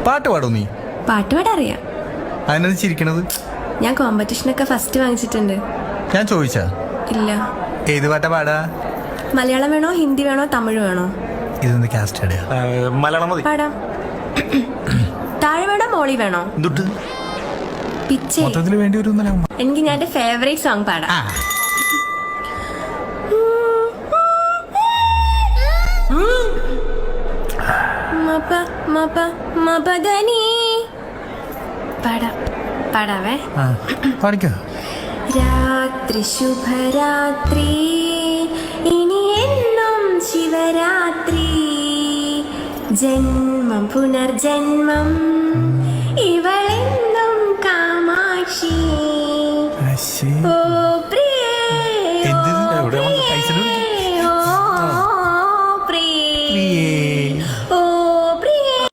പാട്ട് പാടും നീ? പാട്ട് പാടാൻ അറിയാം. അതിനെന്ത് ചിരിക്കണത്? ഞാൻ കോമ്പറ്റീഷനൊക്കെ ഫസ്റ്റ് വാങ്ങിച്ചിട്ടുണ്ട്. ഞാൻ ചോദിച്ചാ? ഇല്ല. ഏത് പാട്ടാ പാടാ? മലയാളം വേണോ, ഹിന്ദി വേണോ, തമിഴ് വേണോ? ഇതെന്ത് കാസ്റ്റ്? മലയാളം മതി. പാടാം. താഴെ വേണോ, മോളി വേണോ? എന്തുട്ട് പിച്ചേ. മൊത്തത്തിൽ വേണ്ടി വരും. എനിക്ക് ഞാൻ എന്റെ ഫേവറേറ്റ് സോങ് പാടാം. മപ മപ മപദനി. പാടാവേ. പാടിക്കോ. രാത്രി ശുഭരാത്രി, ഇനി എന്നും ശിവരാത്രി, ജന്മം പുനർജന്മം ഇവ